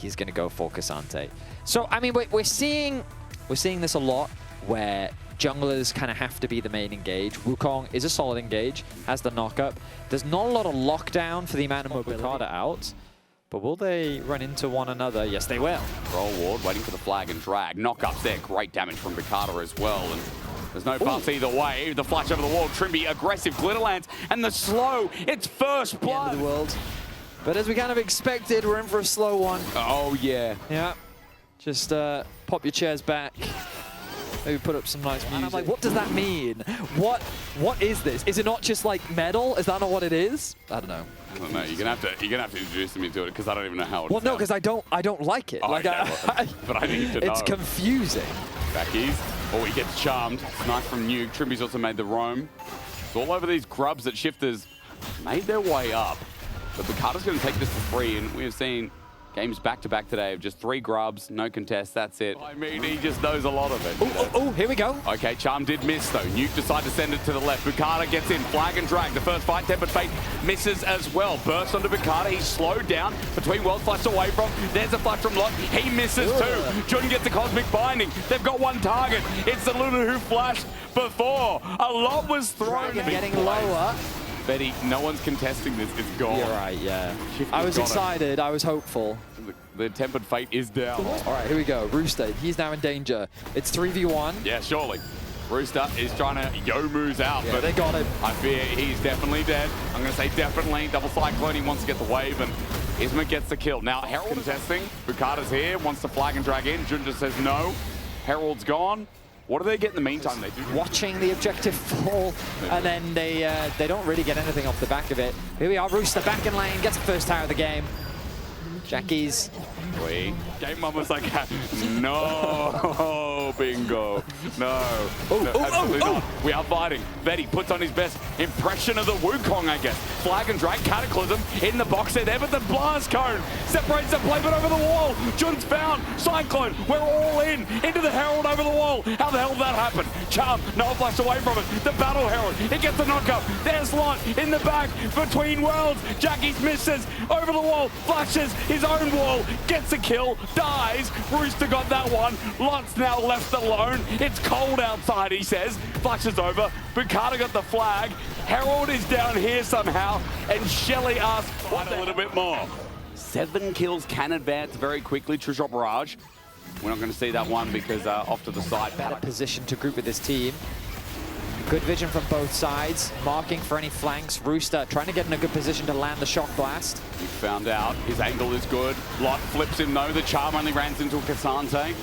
he's going to go for Kasante. So, I mean, we're seeing this a lot where junglers kind of have to be the main engage. Wukong is a solid engage, has the knock-up. There's not a lot of lockdown for the amount of mobility out, but will they run into one another? Yes, they will. Roll Ward waiting for the flag and drag. Knock-ups there, great damage from Bukata as well. And there's no fuss either way. The flash over the wall, Trimby, aggressive Glitterlands, and the slow, it's first blood. End of the world. But as we kind of expected, we're in for a slow one. Oh, yeah. Yeah. Just pop your chairs back. Maybe put up some nice music. And I'm like, what does that mean? What is this? Is it not just like metal? Is that not what it is? I don't know. I don't know. You're gonna have to introduce me to it because I don't even know how it. Well, no, because I don't like it. Oh, like, okay, but I need to know. It's confusing. Backies. Oh, he gets charmed. It's nice from Nuke. Trimby's also made the roam. It's all over these grubs that Shifters made their way up. But Bukata's going to take this for free, and we have seen games back-to-back today of just 3 grubs, no contest, that's it. I mean, he just knows a lot of it. Oh, here we go. Okay, Charm did miss, though. Nuke decided to send it to the left. Bukata gets in, flag and drag. The first fight, Tempered Fate misses as well. Burst onto Bukata, he's slowed down between World flash away from. There's a flash from Lot, he misses too. Jun gets a Cosmic Binding. They've got one target. It's the Luna who flashed before. A Lot was thrown. Dragon getting lower. Betty, no one's contesting this. It's gone. You're right, yeah. I was excited. I was hopeful. The Tempered Fate is down. All right, here we go. Rooster, he's now in danger. It's 3v1. Yeah, surely. Rooster is trying to Youmu's out, Yeah, but they got him. I fear he's definitely dead. I'm going to say definitely. Double Cyclone, he wants to get the wave, and Isma gets the kill. Now, Herald contesting. Bukata's here, wants to flag and drag in. Jun just says no. Herald's gone. What do they get in the meantime? They do watching the objective fall, and then they don't really get anything off the back of it. Here we are, Rooster back in lane, gets the first tower of the game. Jackie's. Game 1 was like, no, bingo, no. Absolutely not. We are fighting. Betty puts on his best impression of the Wukong, I guess. Flag and drag, Cataclysm in the box there, but the blast cone separates the play, but over the wall. Jun's found. Cyclone, we're all in. Into the Herald over the wall. How the hell did that happen? Charm, no flash away from it. The Battle Herald, it gets the knockup. There's Lot in the back between worlds. Jackie's misses over the wall, flashes his own wall, gets a kill, dies. Rooster got that one. Lot's now left alone. It's cold outside, he says. Flashes over. Bukata got the flag. Herald is down here somehow. And Shelly asks a little bit more. 7 kills can advance very quickly. Trishop Raj. We're not going to see that one because off to the side. Better position to group with this team. Good vision from both sides, marking for any flanks. Rooster trying to get in a good position to land the shock blast. He found out his angle is good. Lot flips him though. The charm only runs into Kasante.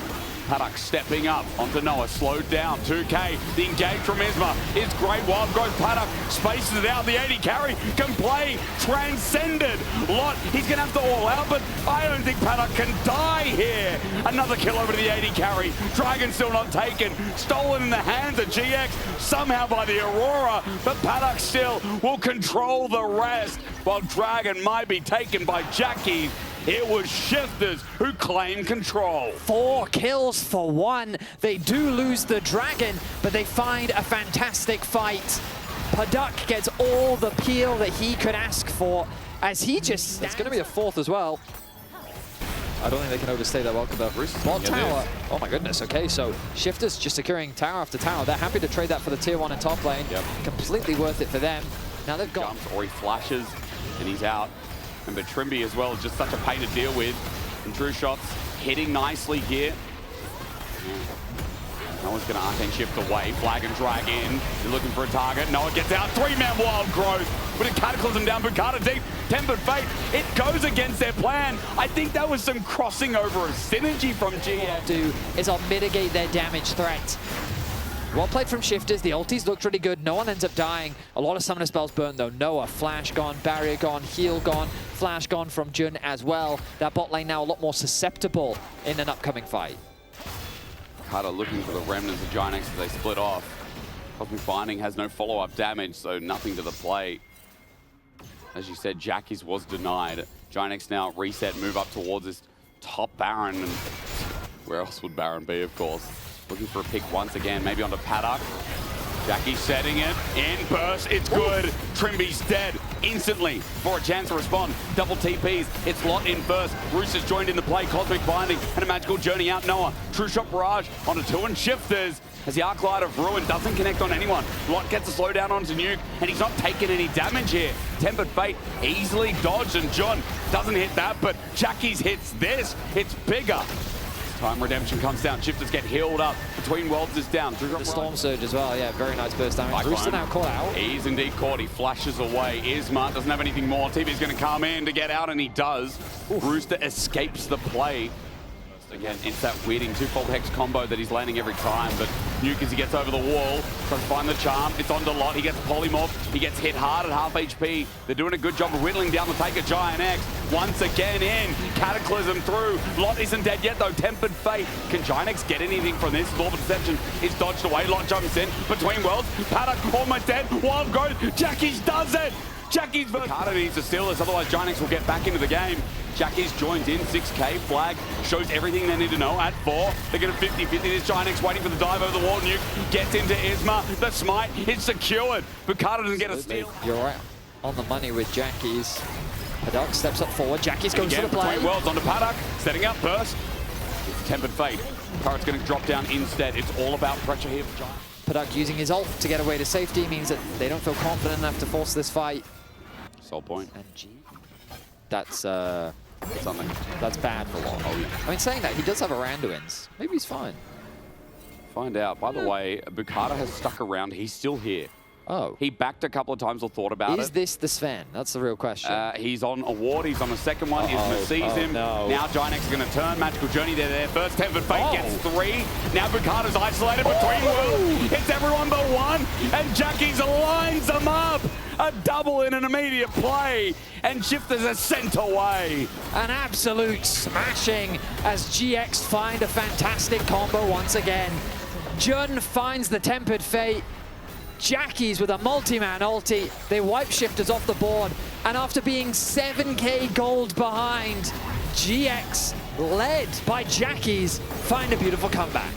Paddock stepping up onto Noah, slowed down. 2K, the engage from Isma is great. Wild growth Paddock spaces it out. The 80 carry can play transcended. Lot, he's going to have to all out, but I don't think Paddock can die here. Another kill over to the 80 carry. Dragon still not taken. Stolen in the hands of GX, somehow by the Aurora, but Paddock still will control the rest, while Dragon might be taken by Jackie. It was Shifters who claim control. 4 kills for 1. They do lose the Dragon, but they find a fantastic fight. Paddock gets all the peel that he could ask for as he just... It's going to be a 4th as well. I don't think they can overstay their welcome though. One tower. Oh my goodness. Okay, so Shifters just securing tower after tower. They're happy to trade that for the tier 1 in top lane. Completely worth it for them. Now they've got... Jumps or he flashes and he's out. And but Trimby as well is just such a pain to deal with. And True Shots hitting nicely here. No one's going to arcane shift away. Flag and drag in. They're looking for a target. Noah gets out. 3-man wild growth. With a Cataclysm down. Bukata deep. Tempered Fate. It goes against their plan. I think that was some crossing over of synergy from GiantX. Do is I'll mitigate their damage threat. Well played from Shifters. The ultis looked really good. No one ends up dying. A lot of summoner spells burned though. Noah, flash gone, barrier gone, heal gone, flash gone from Jun as well. That bot lane now a lot more susceptible in an upcoming fight. Kaza looking for the remnants of GiantX as they split off. Cosmic Binding has no follow-up damage, so nothing to the play. As you said, Jackie's was denied. GiantX now reset, move up towards this top Baron. And where else would Baron be, of course? Looking for a pick once again, maybe onto Paddock. Jackie setting it, in burst, it's good. Trimby's dead instantly for a chance to respond. Double TPs, it's Lot in first. Rooster's joined in the play, Cosmic Binding, and a magical journey out Noah. True Shot Barrage onto 2 and Shifters as the Arc Light of Ruin doesn't connect on anyone. Lot gets a slowdown onto Nuke, and he's not taking any damage here. Tempered Fate easily dodged, and John doesn't hit that, but Jackie's hits this. It's bigger. Time Redemption comes down. Shifters get healed up. Between Worlds is down. The Storm Surge as well. Yeah, very nice burst damage. Rooster now caught out. He's indeed caught. He flashes away. Isma doesn't have anything more. TV's going to come in to get out, and he does. Oof. Rooster escapes the play. Again, it's that weirding twofold hex combo that he's landing every time, but Nuke, as he gets over the wall, tries to find the charm. It's onto Lot. He gets polymorph. He gets hit hard at half HP. They're doing a good job of whittling down the take of GiantX. Once again in. Cataclysm through. Lot isn't dead yet, though. Tempered Fate. Can GiantX get anything from this? Law of Deception is dodged away. Lot jumps in. Between Worlds. Paddock almost dead. Wild growth. Jackie's does it. Jackie's Carter needs to steal this, otherwise GiantX will get back into the game. Jackie's joined in, 6K, flag, shows everything they need to know at 4. They're going to 50-50 this. GiantX waiting for the dive over the wall. Nuke gets into Isma. The smite is secured. Bukata doesn't get a steal. You're right on the money with Jackie's. Paddock steps up forward. Jackie's goes for the play. Between Worlds onto Paddock, setting up burst. It's Tempered Fate. Carrot's going to drop down instead. It's all about pressure here for Giant. Paddock using his ult to get away to safety means that they don't feel confident enough to force this fight. Soul point. And G. That's bad for Long. Oh, yeah. I mean, saying that, he does have Aranduins. Maybe he's fine. Find out. By the way, Bukata has stuck around. He's still here. Oh. He backed a couple of times or thought about it. Is this the Sven? That's the real question. He's on a ward. He's on the second one. Isma sees him. No. Now GiantX is going to turn. Magical Journey, they're there first. Tempered Fate gets 3. Now Bukata's isolated between Worlds. Hits everyone but one. And Jackie's lines them up. A double in an immediate play. And Shifters are sent away. An absolute smashing as GX find a fantastic combo once again. Jun finds the Tempered Fate. Jackie's with a multi-man ulti. They wipe Shifters off the board. And after being 7k gold behind, GX, led by Jackie's, find a beautiful comeback.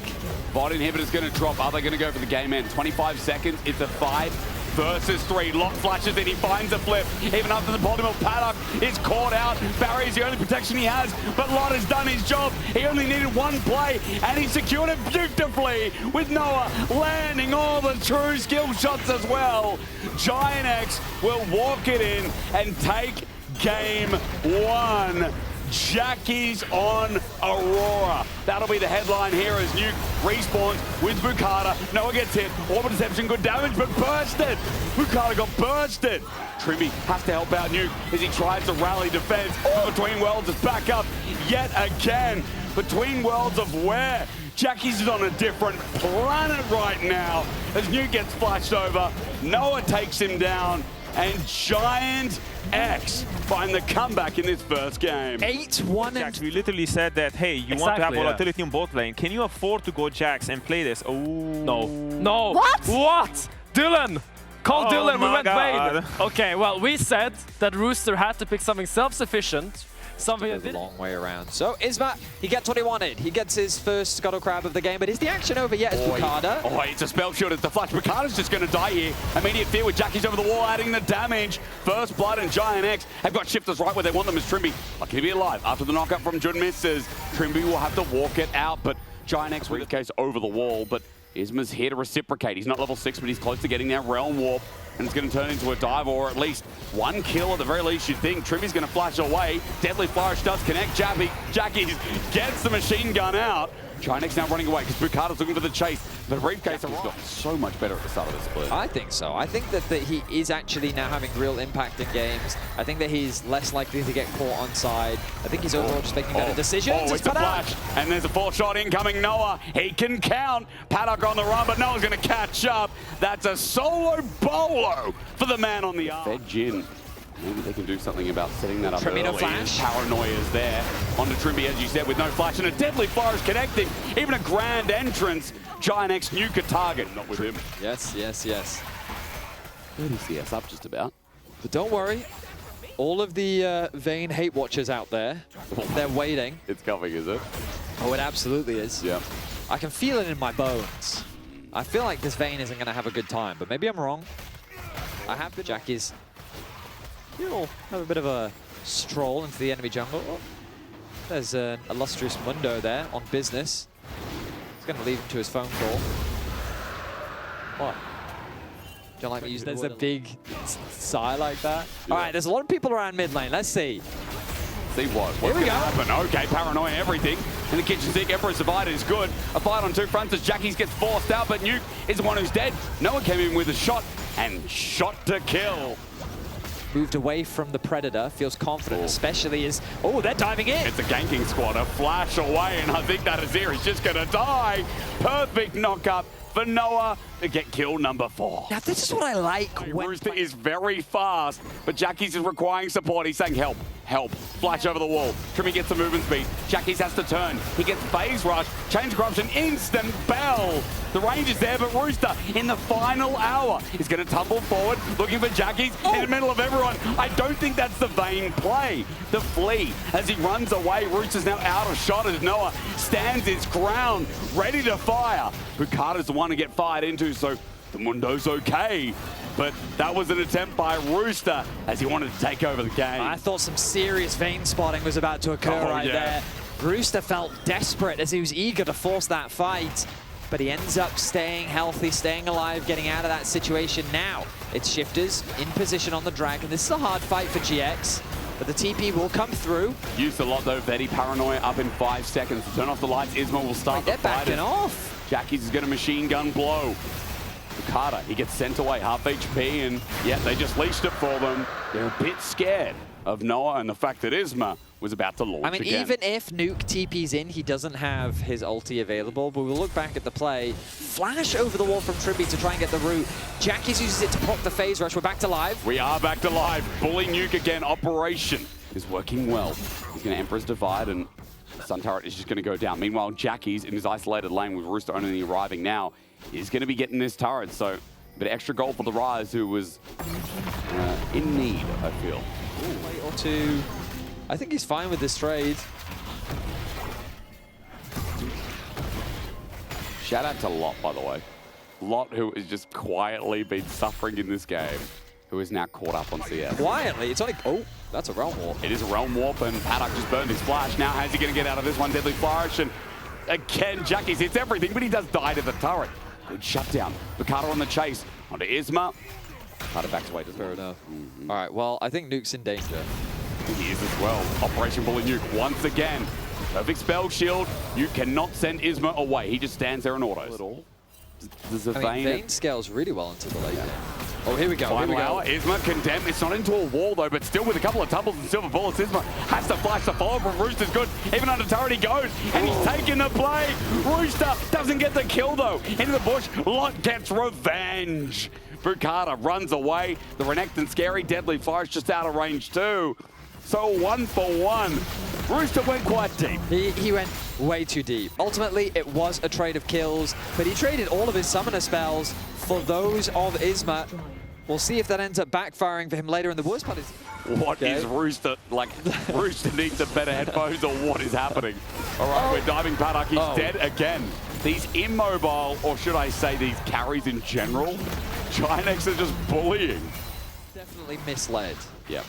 Bot inhibitor's going to drop. Are they going to go for the game end? 25 seconds. It's a 5 versus 3. Lot flashes in. He finds a flip. Even after the polymorph, Paddock is caught out. Barry's the only protection he has, but Lot has done his job. He only needed one play, and he secured it beautifully with Noah landing all the true skill shots as well. GiantX will walk it in and take game 1. Jackie's on Aurora. That'll be the headline here as Nuke respawns with Bukata. Noah gets hit. Orbital Deception, good damage, but bursted. Bukata got bursted. Trimby has to help out Nuke as he tries to rally defense. Between Worlds is back up yet again. Between Worlds of where? Jackie's is on a different planet right now as Nuke gets flashed over. Noah takes him down. And GiantX find the comeback in this first game. 8-1 Jax, we literally said that, hey, you want to have volatility in bot lane. Can you afford to go Jax and play this? Oh. No. No. What? What? Dylan! Call Dylan, we went God. Vayne. Okay, well, we said that Rooster had to pick something self-sufficient. Something a long way around. So Isma, he gets what he wanted. He gets his first Scuttle Crab of the game, but is the action over yet? It's Bukata. Oh, it's a spell shield. It's the flash. Bukata's just going to die here. Immediate fear with Jackie's over the wall, adding the damage. First Blood and GiantX have got Shifters right where they want them as Trimby. Lucky to be alive. After the knockup from Jun misses, Trimby will have to walk it out, but GiantX with the case over the wall, but Isma's here to reciprocate. He's not level 6, but he's close to getting that Realm Warp. And it's going to turn into a dive, or at least one kill at the very least, you'd think. Trimby's going to flash away. Deadly Flourish does connect. Jackie gets the machine gun out. GiantX now running away because Bukata's looking for the chase. The briefcase has got so much better at the start of the split. I think so. I think that he is actually now having real impact in games. I think that he's less likely to get caught on side. I think he's overall just making better decisions. Oh, it's a flash. And there's a 4-shot incoming. Noah, he can count. Paddock on the run, but Noah's going to catch up. That's a solo bolo for the man on the arm. Fed Jin. Maybe they can do something about setting that up early. No flash. Paranoia is there. Onto Trimby, as you said, with no flash and a deadly Flourish connecting. Even a grand entrance. GiantX nuke a target. Not with him. Yes, yes, yes. 30 CS up just about. But don't worry. All of the Vayne hate watchers out there, they're waiting. It's coming, is it? Oh, it absolutely is. Yeah. I can feel it in my bones. I feel like this Vayne isn't going to have a good time, but maybe I'm wrong. I have been. Jackie's, he'll have a bit of a stroll into the enemy jungle. Oh, there's an illustrious Mundo there on business. He's going to leave him to his phone call. What? Do you like me using there's a big sigh like that? Yeah. All right, there's a lot of people around mid lane. Let's see. See what? What's going to happen? Okay, Paranoia everything. In the kitchen sink, Emperor's divided is good. A fight on two fronts as Jackies gets forced out, but Nuke is the one who's dead. Noah came in with a shot and shot to kill. Moved away from the Predator, feels confident, especially as, oh, they're diving in. It's a ganking squad, a flash away, and I think that Azir is just going to die. Perfect knock-up for Noah to get kill number 4. Now, this is what I like. Rooster is very fast, but Jackie's is requiring support. He's saying, help, help. Flash over the wall. Trimmy gets the movement speed. Jackie's has to turn. He gets phase rush. Change corruption, instant bell. The range is there, but Rooster in the final hour is going to tumble forward, looking for Jackie's in the middle of everyone. I don't think that's the Vayne play. The flee as he runs away. Rooster's now out of shot as Noah stands his ground, ready to fire. Bukata's the one to get fired into, so the Mundo's okay. But that was an attempt by Rooster as he wanted to take over the game. I thought some serious Vayne spotting was about to occur there. Rooster felt desperate as he was eager to force that fight, but he ends up staying healthy, staying alive, getting out of that situation. Now it's Shifters in position on the Dragon. This is a hard fight for GX, but the TP will come through. Used a lot though, Vetti. Paranoia up in 5 seconds. To turn off the lights, Isma will start the fight. They're backing off. Jackie's is going to machine gun blow. Kaza, he gets sent away, half HP, and yeah, they just leashed it for them. They're a bit scared of Noah and the fact that Isma was about to launch again. Even if Nuke TP's in, he doesn't have his ulti available, but we'll look back at the play. Flash over the wall from Trimby to try and get the root. Jackie's uses it to pop the phase rush. We're back to live. We are back to live. Bully Nuke again. Operation is working well. He's going to Emperor's Divide, and Sun Turret is just going to go down. Meanwhile, Jackie's in his isolated lane with Rooster only arriving now is going to be getting this turret, so a bit of extra gold for the Rise, who was in need, I feel. Wait or two. I think he's fine with this trade. Shout out to Lot, by the way. Lot, who has just quietly been suffering in this game, who is now caught up on CS. Quietly? It's only... Oh, that's a Realm Warp. It is a Realm Warp, and Paddock just burned his flash. Now, how's he going to get out of this one? Deadly Flourish, and again, Jackie's hits everything, but he does die to the turret. Good shutdown. Bukata on the chase. Onto Isma. Bukata backs away, doesn't Fair enough. All right, well, I think Nuke's in danger. He is as well. Operation Bully Nuke once again. Perfect spell shield. You cannot send Isma away. He just stands there and autos. There's a Vayne scales really well into the late game. Oh, here we go. Final hour. Isma condemned. It's not into a wall, though, but still with a couple of tumbles and silver bullets. Isma has to flash the follow from Rooster's good. Even under turret he goes, and he's taking the play. Rooster doesn't get the kill, though. Into the bush. Lot gets revenge. Bukata runs away. The Renekton Scary Deadly Flourish just out of range, too. So 1 for 1. Rooster went quite deep. He went way too deep. Ultimately, it was a trade of kills, but he traded all of his summoner spells for those of Isma. We'll see if that ends up backfiring for him later. And the worst part is... What is Rooster? Like, Rooster needs a better headphones, or what is happening? All right, we're diving Paddock. He's dead again. These immobile, or should I say these carries in general, GiantX are just bullying. Definitely misled. Yep,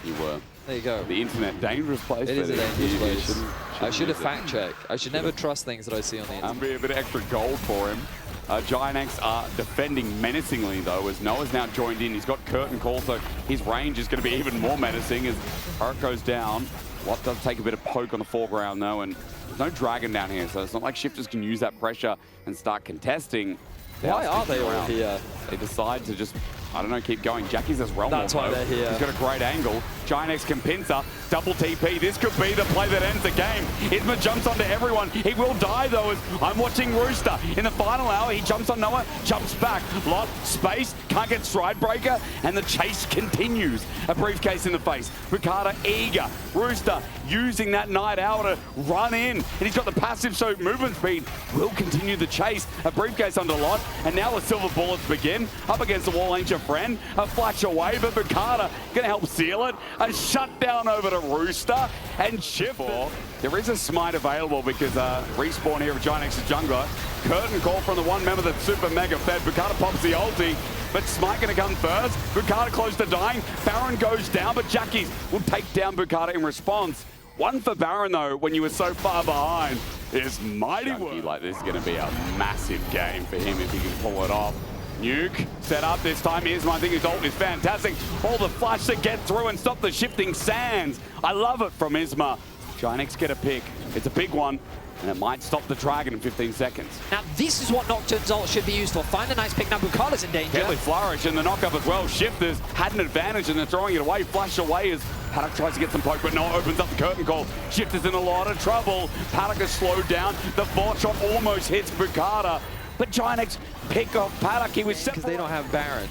you were. There you go. The internet, dangerous place. It is a dangerous place. I should have use fact-checked. I should never trust things that I see on the internet. Be a bit of extra gold for him. GiantX are defending menacingly, though, as Noah's now joined in. He's got curtain call, so his range is going to be even more menacing as Turret goes down. Watt does take a bit of poke on the foreground, though, and there's no Dragon down here, so it's not like Shifters can use that pressure and start contesting. Why are they all here? They decide to just, I don't know, keep going. Jackie's has Realm Warp. That's why they're here. He's got a great angle. GiantX can pincer, double TP. This could be the play that ends the game. Isma jumps onto everyone. He will die, though, as I'm watching Rooster. In the final hour, he jumps on Noah, jumps back. Lot, space, can't get Stride Breaker, and the chase continues. A briefcase in the face. Bukata eager. Rooster using that Night Owl to run in. And he's got the passive, so movement speed will continue the chase. A briefcase onto Lot, and now the silver bullets begin. Up against the wall, ain't your friend. A flash away, but Bukata gonna help seal it. A shutdown over to Rooster and Shifter. There is a smite available because respawn here of GiantX's jungler. Curtain call from the one member that's super mega fed. Bukata pops the ulti, but smite gonna come first. Bukata close to dying. Baron goes down, but Jackies will take down Bukata in response. One for Baron though, when you were so far behind, is mighty work. Like this is gonna be a massive game for him if he can pull it off. Nuke set up this time. Isma, I think his ult is fantastic. All the flash to get through and stop the shifting sands. I love it from Isma. GiantX get a pick. It's a big one, and it might stop the Dragon in 15 seconds. Now, this is what Nocturne's ult should be used for. Find a nice pick. Now, Bukata's in danger. Deadly Flourish and the knockup as well. Shifters had an advantage, and they're throwing it away. Flash away as Paddock tries to get some poke, but no, opens up the curtain call. Shifters in a lot of trouble. Paddock is slowed down. The 4-shot almost hits Bukata, but GiantX pick off Paddock. He was set because they don't have Baron.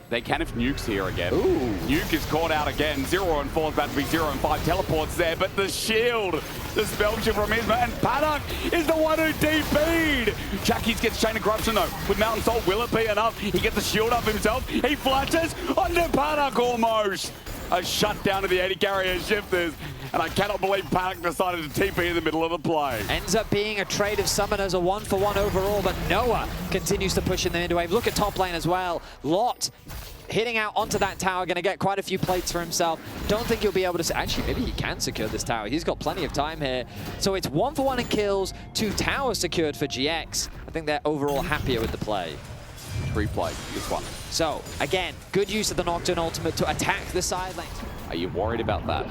They can if Nuke's here again. Ooh. Nuke is caught out again. 0 and 4 is about to be 0 and 5. Teleports there, but the shield, the spell shield from Isma, and Paddock is the one who DP'd. Jackies gets Chain of Corruption though. With Mountain Salt, will it be enough? He gets the shield up himself. He flashes onto Paddock almost. A shutdown of the 80 carrier Shifters. And I cannot believe Paddock decided to TP in the middle of the play. Ends up being a trade of summoners, a 1-for-1 overall, but Noah continues to push in the mid wave. Look at top lane as well. Lot hitting out onto that tower, going to get quite a few plates for himself. Don't think he'll be able to... Actually, maybe he can secure this tower. He's got plenty of time here. So it's 1-for-1 in kills, 2 towers secured for GX. I think they're overall happier with the play. Replay, this one. So, again, good use of the Nocturne ultimate to attack the side lanes. Are you worried about that?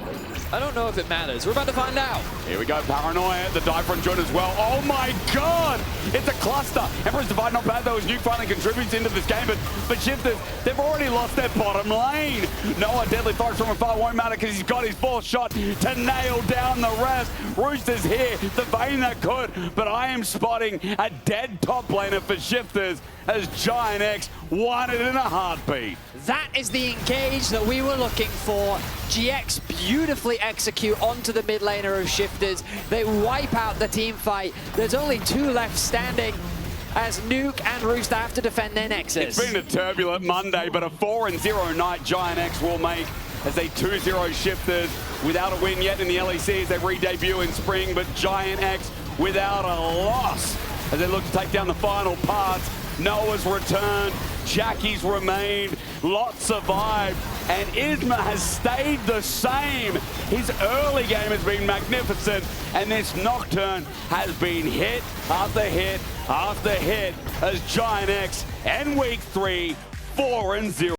I don't know if it matters. We're about to find out. Here we go, Paranoia, the dive from Jun as well. Oh my god! It's a cluster. Emperor's Divide not bad though, as Nuke finally contributes into this game, but Shifters, they've already lost their bottom lane. Noah, Deadly Forest from afar won't matter because he's got his 4th shot to nail down the rest. Rooster's here, the Vayne that could, but I am spotting a dead top laner for Shifters as GiantX won it in a heartbeat. That is the engage that we were looking for. GX beautifully execute onto the mid laner of Shifters. They wipe out the team fight. There's only 2 left standing as Nuke and Rooster have to defend their Nexus. It's been a turbulent Monday, but a 4-0 night GiantX will make as they 2-0 Shifters without a win yet in the LEC as they re-debut in spring, but GiantX without a loss as they look to take down the final parts. Noah's returned, Jackie's remained, Lot survived, and Isma has stayed the same. His early game has been magnificent, and this Nocturne has been hit after hit after hit as GiantX end week 3, 4-0.